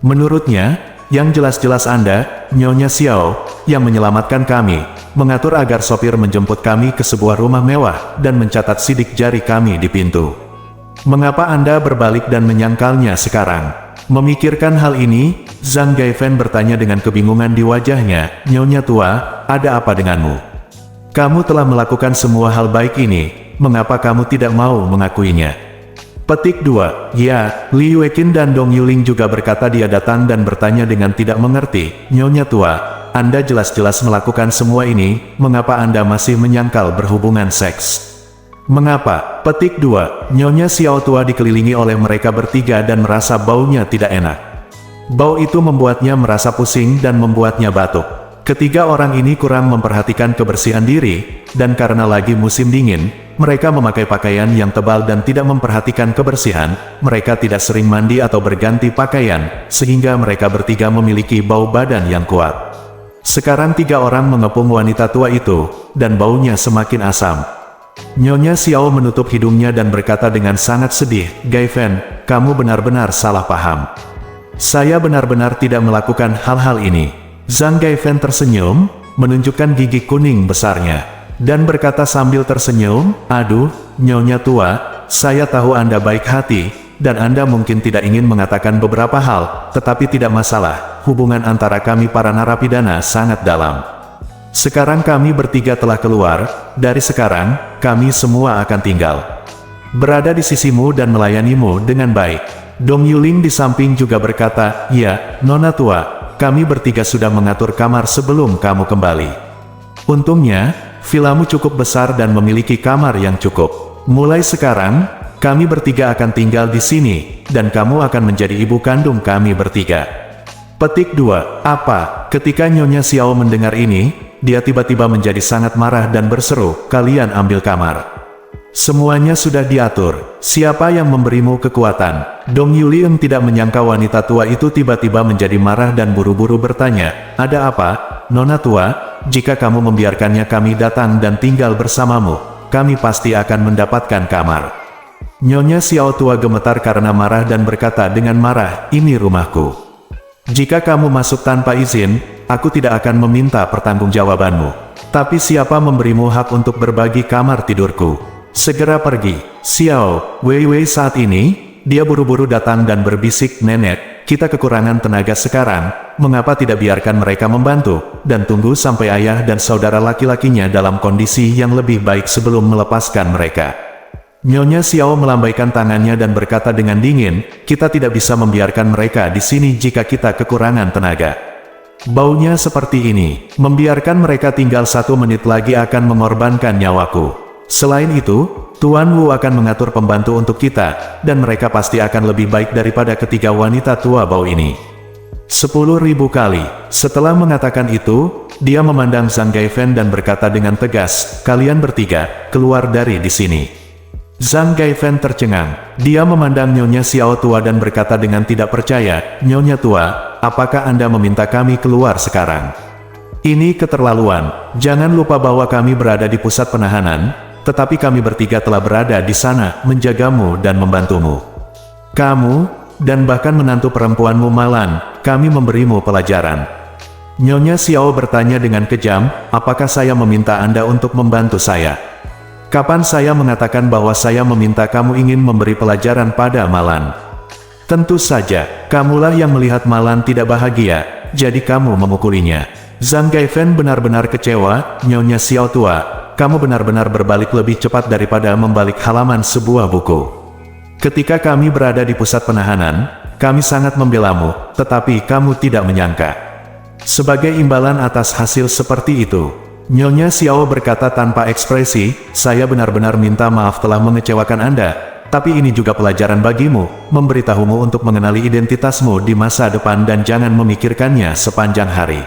Menurutnya, yang jelas-jelas Anda, Nyonya Xiao, yang menyelamatkan kami, mengatur agar sopir menjemput kami ke sebuah rumah mewah, dan mencatat sidik jari kami di pintu. Mengapa Anda berbalik dan menyangkalnya sekarang? Memikirkan hal ini, Zhang Gaifen bertanya dengan kebingungan di wajahnya, "Nyonya tua, ada apa denganmu? Kamu telah melakukan semua hal baik ini, mengapa kamu tidak mau mengakuinya?" Petik 2. Ya, Li Yueqin dan Dong Yuling juga berkata dia datang dan bertanya dengan tidak mengerti, "Nyonya tua, Anda jelas-jelas melakukan semua ini, mengapa Anda masih menyangkal berhubungan seks?" "Mengapa?" Petik 2. Nyonya Xiao tua dikelilingi oleh mereka bertiga dan merasa baunya tidak enak. Bau itu membuatnya merasa pusing dan membuatnya batuk. Ketiga orang ini kurang memperhatikan kebersihan diri, dan karena lagi musim dingin, mereka memakai pakaian yang tebal dan tidak memperhatikan kebersihan. Mereka tidak sering mandi atau berganti pakaian, sehingga mereka bertiga memiliki bau badan yang kuat. Sekarang 3 orang mengepung wanita tua itu, dan baunya semakin asam. Nyonya Xiao menutup hidungnya dan berkata dengan sangat sedih, "Gaifen, kamu benar-benar salah paham. Saya benar-benar tidak melakukan hal-hal ini." Zhang Gaifen tersenyum, menunjukkan gigi kuning besarnya. dan berkata sambil tersenyum, "Aduh, Nyonya tua, saya tahu Anda baik hati, dan Anda mungkin tidak ingin mengatakan beberapa hal, tetapi tidak masalah, hubungan antara kami para narapidana sangat dalam. Sekarang kami bertiga telah keluar, dari sekarang, kami semua akan tinggal berada di sisimu dan melayanimu dengan baik." Dong Yuling di samping juga berkata, "Ya, Nona tua, kami bertiga sudah mengatur kamar sebelum kamu kembali. Untungnya, vilamu cukup besar dan memiliki kamar yang cukup. Mulai sekarang, kami bertiga akan tinggal di sini, dan kamu akan menjadi ibu kandung kami bertiga." Petik 2. Apa? Ketika Nyonya Xiao mendengar ini, dia tiba-tiba menjadi sangat marah dan berseru, "Kalian ambil kamar. Semuanya sudah diatur. Siapa yang memberimu kekuatan?" Dong Yulieng tidak menyangka wanita tua itu tiba-tiba menjadi marah dan buru-buru bertanya, "Ada apa, Nona tua? Jika kamu membiarkannya kami datang dan tinggal bersamamu, kami pasti akan mendapatkan kamar." Nyonya Xiao tua gemetar karena marah dan berkata dengan marah, "Ini rumahku. Jika kamu masuk tanpa izin, aku tidak akan meminta pertanggungjawabanmu. Tapi siapa memberimu hak untuk berbagi kamar tidurku? Segera pergi." Xiao Weiwei saat ini, dia buru-buru datang dan berbisik, "Nenek, kita kekurangan tenaga sekarang, mengapa tidak biarkan mereka membantu, dan tunggu sampai ayah dan saudara laki-lakinya dalam kondisi yang lebih baik sebelum melepaskan mereka?" Nyonya Xiao melambaikan tangannya dan berkata dengan dingin, "Kita tidak bisa membiarkan mereka di sini jika kita kekurangan tenaga. Baunya seperti ini, membiarkan mereka tinggal 1 menit lagi akan mengorbankan nyawaku. Selain itu, Tuan Wu akan mengatur pembantu untuk kita, dan mereka pasti akan lebih baik daripada ketiga wanita tua bau ini." 10.000 kali. Setelah mengatakan itu, dia memandang Zhang Gaifen dan berkata dengan tegas, "Kalian bertiga, keluar dari di sini." Zhang Gaifen tercengang. Dia memandang Nyonya Xiao tua dan berkata dengan tidak percaya, "Nyonya tua, apakah Anda meminta kami keluar sekarang? Ini keterlaluan. Jangan lupa bahwa kami berada di pusat penahanan, tetapi kami bertiga telah berada di sana, menjagamu dan membantumu. Kamu, dan bahkan menantu perempuanmu Malan, kami memberimu pelajaran." Nyonya Xiao bertanya dengan kejam, "Apakah saya meminta Anda untuk membantu saya? Kapan saya mengatakan bahwa saya meminta kamu ingin memberi pelajaran pada Malan? Tentu saja, kamulah yang melihat Malan tidak bahagia, jadi kamu memukulinya." Zhang Gaifen benar-benar kecewa, "Nyonya Xiao tua, kamu benar-benar berbalik lebih cepat daripada membalik halaman sebuah buku. Ketika kami berada di pusat penahanan, kami sangat membelamu, tetapi kamu tidak menyangka. Sebagai imbalan atas hasil seperti itu," Nyonya Xiao berkata tanpa ekspresi, "Saya benar-benar minta maaf telah mengecewakan Anda, tapi ini juga pelajaran bagimu, memberitahumu untuk mengenali identitasmu di masa depan dan jangan memikirkannya sepanjang hari.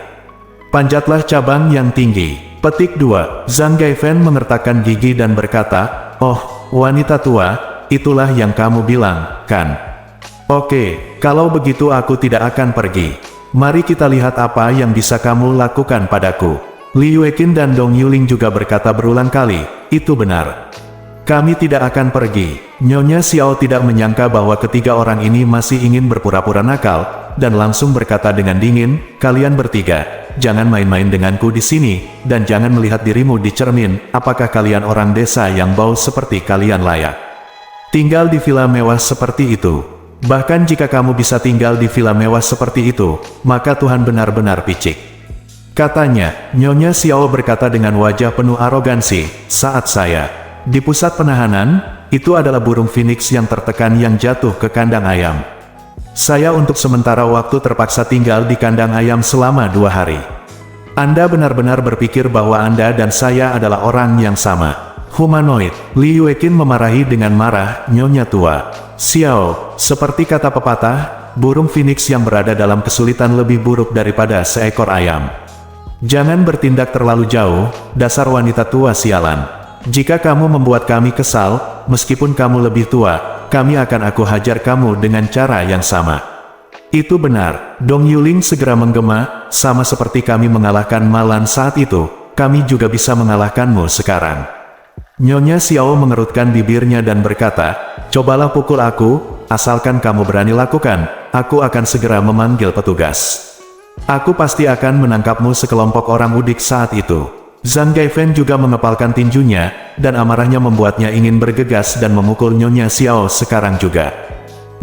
Panjatlah cabang yang tinggi." Petik 2. Zhang Gaifen mengertakkan gigi dan berkata, "Oh, wanita tua, itulah yang kamu bilang, kan? Oke, kalau begitu aku tidak akan pergi. Mari kita lihat apa yang bisa kamu lakukan padaku." Li Yueqin dan Dong Yuling juga berkata berulang kali, "Itu benar. Kami tidak akan pergi." Nyonya Xiao tidak menyangka bahwa ketiga orang ini masih ingin berpura-pura nakal, dan langsung berkata dengan dingin, "Kalian bertiga, jangan main-main denganku di sini, dan jangan melihat dirimu di cermin. Apakah kalian orang desa yang bau seperti kalian layak tinggal di villa mewah seperti itu? Bahkan jika kamu bisa tinggal di villa mewah seperti itu, maka Tuhan benar-benar picik," katanya. Nyonya Xiao berkata dengan wajah penuh arogansi, "Saat saya di pusat penahanan, itu adalah burung phoenix yang tertekan yang jatuh ke kandang ayam. Saya untuk sementara waktu terpaksa tinggal di kandang ayam selama 2 hari. Anda benar-benar berpikir bahwa Anda dan saya adalah orang yang sama, humanoid?" Li Yueqin memarahi dengan marah, "Nyonya tua Xiao, seperti kata pepatah, burung phoenix yang berada dalam kesulitan lebih buruk daripada seekor ayam. Jangan bertindak terlalu jauh, dasar wanita tua sialan. Jika kamu membuat kami kesal, meskipun kamu lebih tua, kami akan aku hajar kamu dengan cara yang sama." "Itu benar." Dong Yuling segera menggema, "Sama seperti kami mengalahkan Malan saat itu, kami juga bisa mengalahkanmu sekarang." Nyonya Xiao mengerutkan bibirnya dan berkata, "Cobalah pukul aku, asalkan kamu berani lakukan, aku akan segera memanggil petugas. Aku pasti akan menangkapmu." Sekelompok orang udik saat itu Zhang Gaifen juga mengepalkan tinjunya, dan amarahnya membuatnya ingin bergegas dan memukul Nyonya Xiao sekarang juga.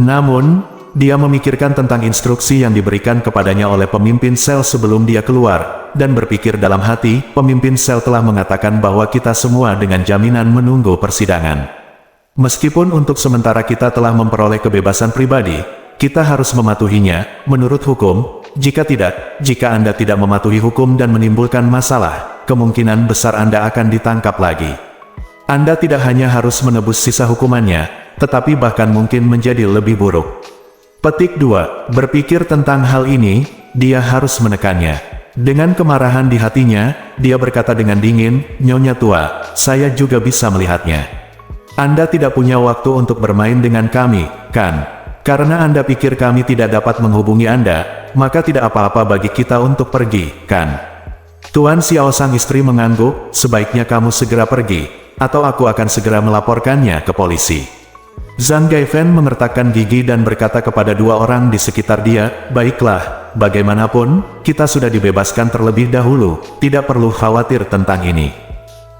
Namun, dia memikirkan tentang instruksi yang diberikan kepadanya oleh pemimpin sel sebelum dia keluar, dan berpikir dalam hati, pemimpin sel telah mengatakan bahwa kita semua dengan jaminan menunggu persidangan. Meskipun untuk sementara kita telah memperoleh kebebasan pribadi, kita harus mematuhinya, menurut hukum. Jika tidak, jika Anda tidak mematuhi hukum dan menimbulkan masalah, kemungkinan besar Anda akan ditangkap lagi. Anda tidak hanya harus menebus sisa hukumannya, tetapi bahkan mungkin menjadi lebih buruk. Petik 2. Berpikir tentang hal ini, dia harus menekannya. Dengan kemarahan di hatinya, dia berkata dengan dingin, "Nyonya tua, saya juga bisa melihatnya. Anda tidak punya waktu untuk bermain dengan kami, kan? Karena Anda pikir kami tidak dapat menghubungi Anda, maka tidak apa-apa bagi kita untuk pergi, kan?" Tuan Xiao sang istri mengangguk, "Sebaiknya kamu segera pergi, atau aku akan segera melaporkannya ke polisi." Zhang Gaifen mengertakkan gigi dan berkata kepada dua orang di sekitar dia, "Baiklah, bagaimanapun, kita sudah dibebaskan terlebih dahulu, tidak perlu khawatir tentang ini.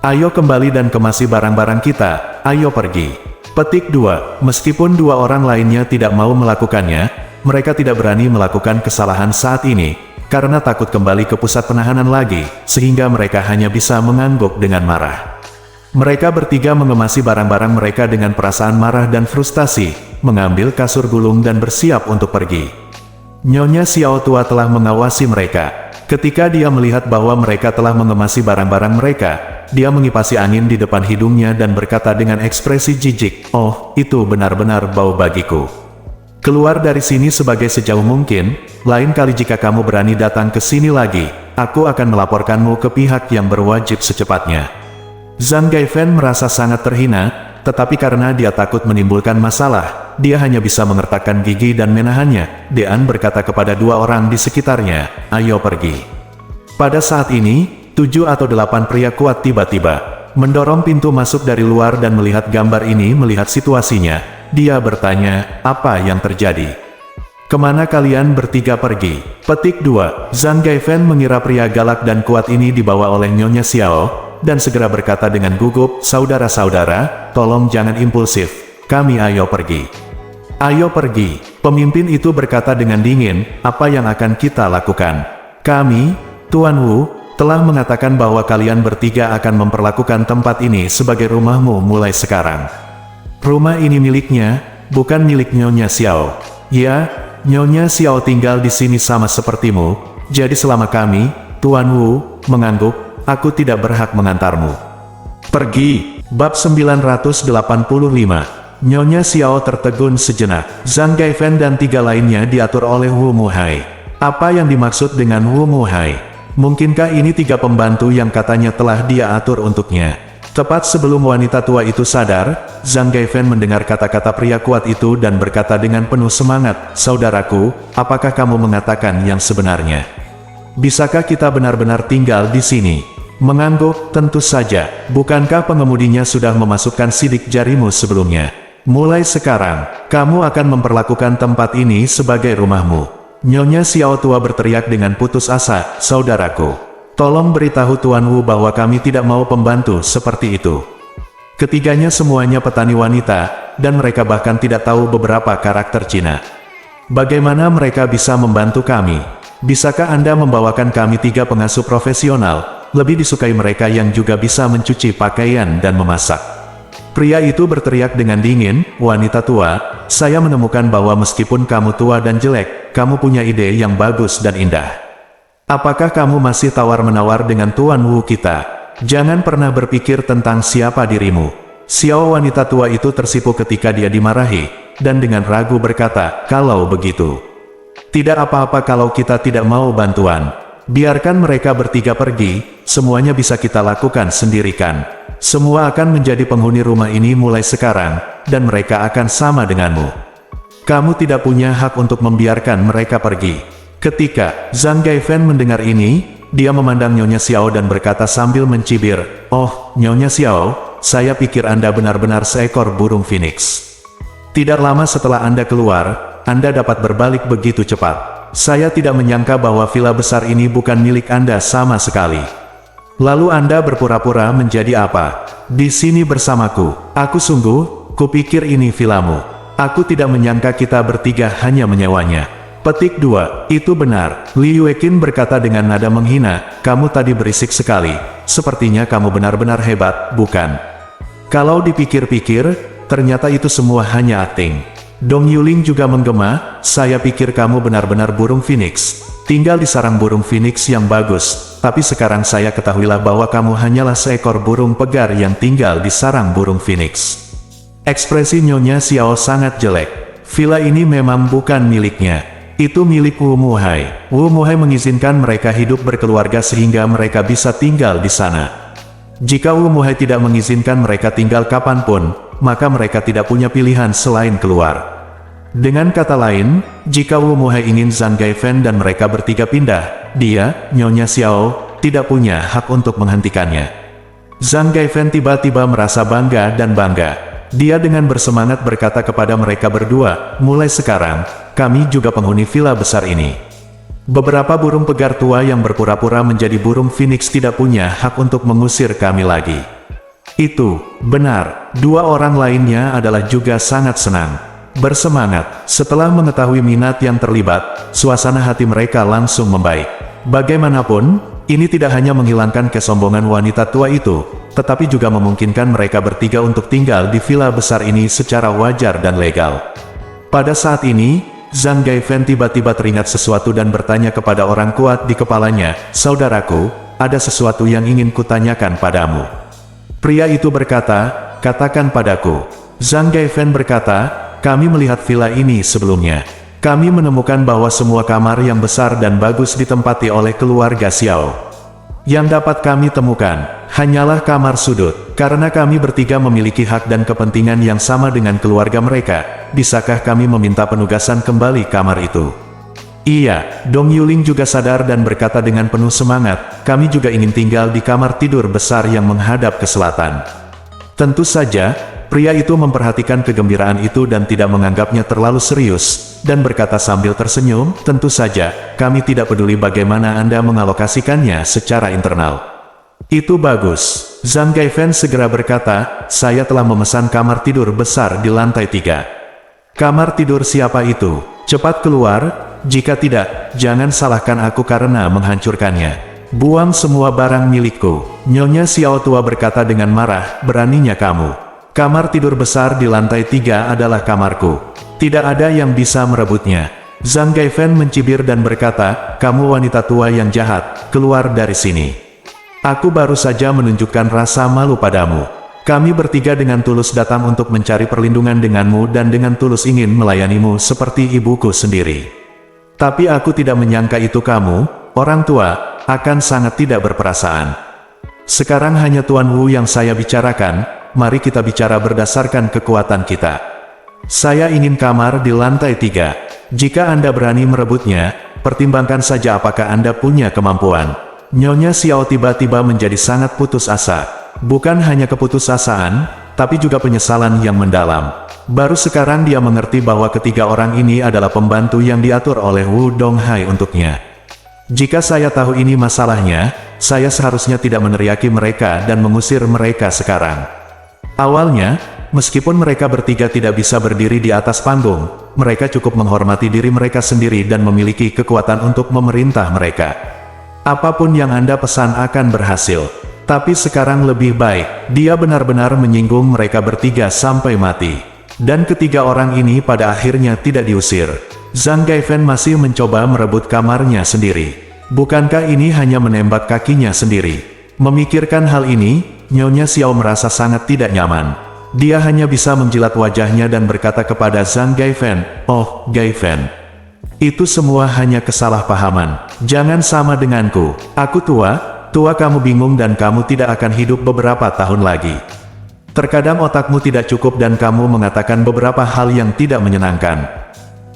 Ayo kembali dan kemasi barang-barang kita, ayo pergi." Petik 2. Meskipun dua orang lainnya tidak mau melakukannya, mereka tidak berani melakukan kesalahan saat ini, karena takut kembali ke pusat penahanan lagi, sehingga mereka hanya bisa mengangguk dengan marah. Mereka bertiga mengemasi barang-barang mereka dengan perasaan marah dan frustasi, mengambil kasur gulung dan bersiap untuk pergi. Nyonya Xiao tua telah mengawasi mereka. Ketika dia melihat bahwa mereka telah mengemasi barang-barang mereka, dia mengipasi angin di depan hidungnya dan berkata dengan ekspresi jijik, "Oh, itu benar-benar bau bagiku. Keluar dari sini sebagai sejauh mungkin, lain kali jika kamu berani datang ke sini lagi, aku akan melaporkanmu ke pihak yang berwajib secepatnya." Zhang Gaifen merasa sangat terhina, tetapi karena dia takut menimbulkan masalah, dia hanya bisa mengertakkan gigi dan menahannya. Dean berkata kepada dua orang di sekitarnya, "Ayo pergi." Pada saat ini, 7 atau 8 pria kuat tiba-tiba mendorong pintu masuk dari luar dan melihat gambar ini. Melihat situasinya, dia bertanya, "Apa yang terjadi? Kemana kalian bertiga pergi?" Petik 2. Zhang Gaifen mengira pria galak dan kuat ini dibawa oleh Nyonya Xiao, dan segera berkata dengan gugup, "Saudara-saudara, tolong jangan impulsif. Kami ayo pergi." "Ayo pergi." Pemimpin itu berkata dengan dingin, "Apa yang akan kita lakukan? Kami, Tuan Wu, telah mengatakan bahwa kalian bertiga akan memperlakukan tempat ini sebagai rumahmu mulai sekarang. Rumah ini miliknya, bukan milik Nyonya Xiao. Ya, Nyonya Xiao tinggal di sini sama sepertimu, jadi selama kami, Tuan Wu, mengangguk, aku tidak berhak mengantarmu. Pergi." Bab 985. Nyonya Xiao tertegun sejenak. Zhang Gaifen dan 3 lainnya diatur oleh Wu Muhai. Apa yang dimaksud dengan Wu Muhai? Mungkinkah ini 3 pembantu yang katanya telah dia atur untuknya? Tepat sebelum wanita tua itu sadar, Zhang Gaifen mendengar kata-kata pria kuat itu dan berkata dengan penuh semangat, "Saudaraku, apakah kamu mengatakan yang sebenarnya? Bisakah kita benar-benar tinggal di sini?" Mengangguk, "Tentu saja. Bukankah pengemudinya sudah memasukkan sidik jarimu sebelumnya? Mulai sekarang, kamu akan memperlakukan tempat ini sebagai rumahmu." Nyonya Xiao tua berteriak dengan putus asa, "Saudaraku, tolong beritahu Tuan Wu bahwa kami tidak mau pembantu seperti itu." Ketiganya semuanya petani wanita, dan mereka bahkan tidak tahu beberapa karakter Cina. "Bagaimana mereka bisa membantu kami? Bisakah Anda membawakan kami 3 pengasuh profesional, lebih disukai mereka yang juga bisa mencuci pakaian dan memasak?" Pria itu berteriak dengan dingin, "Wanita tua, saya menemukan bahwa meskipun kamu tua dan jelek, kamu punya ide yang bagus dan indah. Apakah kamu masih tawar-menawar dengan Tuan Wu kita? Jangan pernah berpikir tentang siapa dirimu." Xiao wanita tua itu tersipu ketika dia dimarahi, dan dengan ragu berkata, "Kalau begitu, tidak apa-apa kalau kita tidak mau bantuan. Biarkan mereka bertiga pergi, semuanya bisa kita lakukan sendirikan. Semua akan menjadi penghuni rumah ini mulai sekarang, dan mereka akan sama denganmu. Kamu tidak punya hak untuk membiarkan mereka pergi." Ketika Zhang Gaifen mendengar ini, dia memandang Nyonya Xiao dan berkata sambil mencibir, "Oh, Nyonya Xiao, saya pikir Anda benar-benar seekor burung phoenix. Tidak lama setelah Anda keluar, Anda dapat berbalik begitu cepat. Saya tidak menyangka bahwa villa besar ini bukan milik Anda sama sekali." Lalu Anda berpura-pura menjadi apa? Di sini bersamaku. Kupikir ini vilamu. Aku tidak menyangka kita bertiga hanya menyewanya. Petik 2, itu benar. Li Yueqin berkata dengan nada menghina, kamu tadi berisik sekali. Sepertinya kamu benar-benar hebat, bukan? Kalau dipikir-pikir, ternyata itu semua hanya akting. Dong Yuling juga menggema, saya pikir kamu benar-benar burung phoenix. Tinggal di sarang burung phoenix yang bagus, tapi sekarang saya ketahuilah bahwa kamu hanyalah seekor burung pegar yang tinggal di sarang burung phoenix. Ekspresi Nyonya Xiao sangat jelek. Villa ini memang bukan miliknya. Itu milik Wu Muhai. Wu Muhai mengizinkan mereka hidup berkeluarga sehingga mereka bisa tinggal di sana. Jika Wu Muhai tidak mengizinkan mereka tinggal kapanpun, maka mereka tidak punya pilihan selain keluar. Dengan kata lain, jika Wu Muhai ingin Zhang Gaifen dan mereka bertiga pindah, dia, Nyonya Xiao, tidak punya hak untuk menghentikannya. Zhang Gaifen tiba-tiba merasa bangga dan bangga. Dia dengan bersemangat berkata kepada mereka berdua, mulai sekarang, kami juga penghuni villa besar ini. Beberapa burung pegar tua yang berpura-pura menjadi burung phoenix tidak punya hak untuk mengusir kami lagi. Itu benar. Dua orang lainnya adalah juga sangat senang. Bersemangat. Setelah mengetahui minat yang terlibat, suasana hati mereka langsung membaik. Bagaimanapun, ini tidak hanya menghilangkan kesombongan wanita tua itu, tetapi juga memungkinkan mereka bertiga untuk tinggal di villa besar ini secara wajar dan legal. Pada saat ini, Zhang Gaifen tiba-tiba teringat sesuatu dan bertanya kepada orang kuat di kepalanya, saudaraku, ada sesuatu yang ingin kutanyakan padamu. Pria itu berkata, katakan padaku. Zhang Gaifen berkata, kami melihat villa ini sebelumnya. Kami menemukan bahwa semua kamar yang besar dan bagus ditempati oleh keluarga Xiao. Yang dapat kami temukan, hanyalah kamar sudut. Karena kami bertiga memiliki hak dan kepentingan yang sama dengan keluarga mereka, bisakah kami meminta penugasan kembali kamar itu? Iya, Dong Yuling juga sadar dan berkata dengan penuh semangat, kami juga ingin tinggal di kamar tidur besar yang menghadap ke selatan. Tentu saja, pria itu memperhatikan kegembiraan itu dan tidak menganggapnya terlalu serius, dan berkata sambil tersenyum, tentu saja, kami tidak peduli bagaimana Anda mengalokasikannya secara internal. Itu bagus. Zhang Gaifen segera berkata, saya telah memesan kamar tidur besar di lantai 3. Kamar tidur siapa itu? Cepat keluar, jika tidak, jangan salahkan aku karena menghancurkannya. Buang semua barang milikku. Nyonya Xiao tua berkata dengan marah, beraninya kamu. Kamar tidur besar di lantai 3 adalah kamarku. Tidak ada yang bisa merebutnya. Zhang Gaifen mencibir dan berkata, kamu wanita tua yang jahat, keluar dari sini. Aku baru saja menunjukkan rasa malu padamu. Kami bertiga dengan tulus datang untuk mencari perlindungan denganmu dan dengan tulus ingin melayanimu seperti ibuku sendiri. Tapi aku tidak menyangka itu kamu, orang tua, akan sangat tidak berperasaan. Sekarang hanya Tuan Wu yang saya bicarakan, mari kita bicara berdasarkan kekuatan kita. Saya ingin kamar di lantai 3. Jika Anda berani merebutnya, pertimbangkan saja apakah Anda punya kemampuan. Nyonya Xiao tiba-tiba menjadi sangat putus asa. Bukan hanya keputusasaan, tapi juga penyesalan yang mendalam. Baru sekarang dia mengerti bahwa ketiga orang ini adalah pembantu yang diatur oleh Wu Donghai untuknya. Jika saya tahu ini masalahnya, saya seharusnya tidak meneriaki mereka dan mengusir mereka sekarang. Awalnya, meskipun mereka bertiga tidak bisa berdiri di atas panggung, mereka cukup menghormati diri mereka sendiri dan memiliki kekuatan untuk memerintah mereka. Apapun yang Anda pesan akan berhasil. Tapi sekarang lebih baik, dia benar-benar menyinggung mereka bertiga sampai mati. Dan ketiga orang ini pada akhirnya tidak diusir. Zhang Gaifen masih mencoba merebut kamarnya sendiri. Bukankah ini hanya menembak kakinya sendiri? Memikirkan hal ini, Nyonya Xiao merasa sangat tidak nyaman. Dia hanya bisa menjilat wajahnya dan berkata kepada Zhang Gaifen, oh, Gaifen. Itu semua hanya kesalahpahaman. Jangan sama denganku. Aku tua kamu bingung dan kamu tidak akan hidup beberapa tahun lagi. Terkadang otakmu tidak cukup dan kamu mengatakan beberapa hal yang tidak menyenangkan.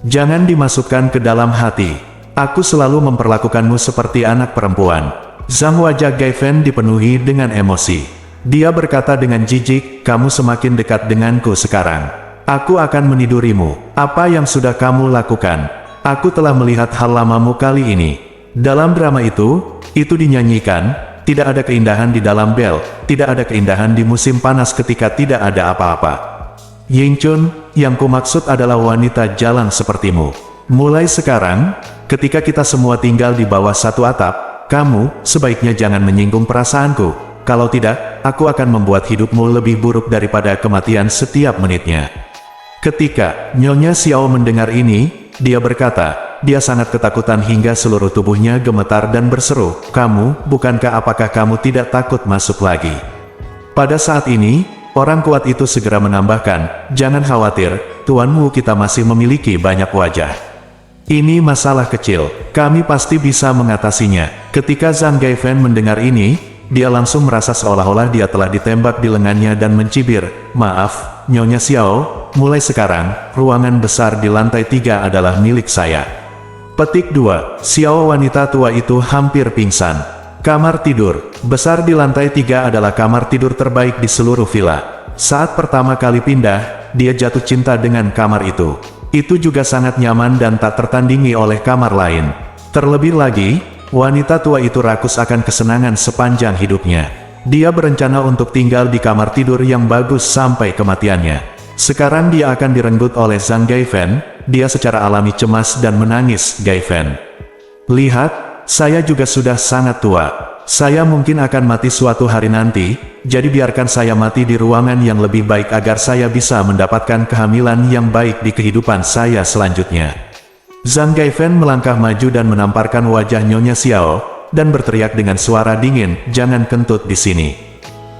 Jangan dimasukkan ke dalam hati. Aku selalu memperlakukanmu seperti anak perempuan. Zhang wajah Gaifen dipenuhi dengan emosi. Dia berkata dengan jijik, kamu semakin dekat denganku sekarang. Aku akan menidurimu. Apa yang sudah kamu lakukan? Aku telah melihat hal lamamu kali ini. Dalam drama itu dinyanyikan, tidak ada keindahan di dalam bel, tidak ada keindahan di musim panas ketika tidak ada apa-apa. Yingchun, yang kumaksud adalah wanita jalan sepertimu. Mulai sekarang, ketika kita semua tinggal di bawah satu atap, kamu sebaiknya jangan menyinggung perasaanku. Kalau tidak, aku akan membuat hidupmu lebih buruk daripada kematian setiap menitnya. Ketika Nyonya Xiao mendengar ini, dia berkata, dia sangat ketakutan hingga seluruh tubuhnya gemetar dan berseru, "Kamu, bukankah apakah kamu tidak takut masuk lagi?" Pada saat ini, orang kuat itu segera menambahkan, "Jangan khawatir, tuanmu, kita masih memiliki banyak wajah. Ini masalah kecil, kami pasti bisa mengatasinya." Ketika Zhang Gaifen mendengar ini, dia langsung merasa seolah-olah dia telah ditembak di lengannya dan mencibir, "Maaf, Nyonya Xiao, mulai sekarang, ruangan besar di lantai 3 adalah milik saya." Petik 2. Xiao wanita tua itu hampir pingsan. Kamar tidur besar di lantai 3 adalah kamar tidur terbaik di seluruh villa. Saat pertama kali pindah, dia jatuh cinta dengan kamar itu. Itu juga sangat nyaman dan tak tertandingi oleh kamar lain. Terlebih lagi, wanita tua itu rakus akan kesenangan sepanjang hidupnya. Dia berencana untuk tinggal di kamar tidur yang bagus sampai kematiannya. Sekarang dia akan direnggut oleh Zhang Gaifen. Dia secara alami cemas dan menangis. "Gaifen, lihat, saya juga sudah sangat tua. Saya mungkin akan mati suatu hari nanti, jadi biarkan saya mati di ruangan yang lebih baik agar saya bisa mendapatkan kehamilan yang baik di kehidupan saya selanjutnya." Zhang Gaifen melangkah maju dan menamparkan wajah Nyonya Xiao, dan berteriak dengan suara dingin, "Jangan kentut di sini.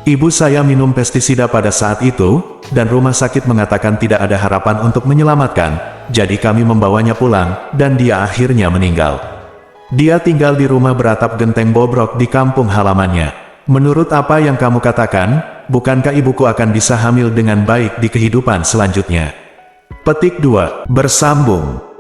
Ibu saya minum pestisida pada saat itu, dan rumah sakit mengatakan tidak ada harapan untuk menyelamatkan, jadi kami membawanya pulang, dan dia akhirnya meninggal. Dia tinggal di rumah beratap genteng bobrok di kampung halamannya. Menurut apa yang kamu katakan, bukankah ibuku akan bisa hamil dengan baik di kehidupan selanjutnya?" Petik 2. Bersambung.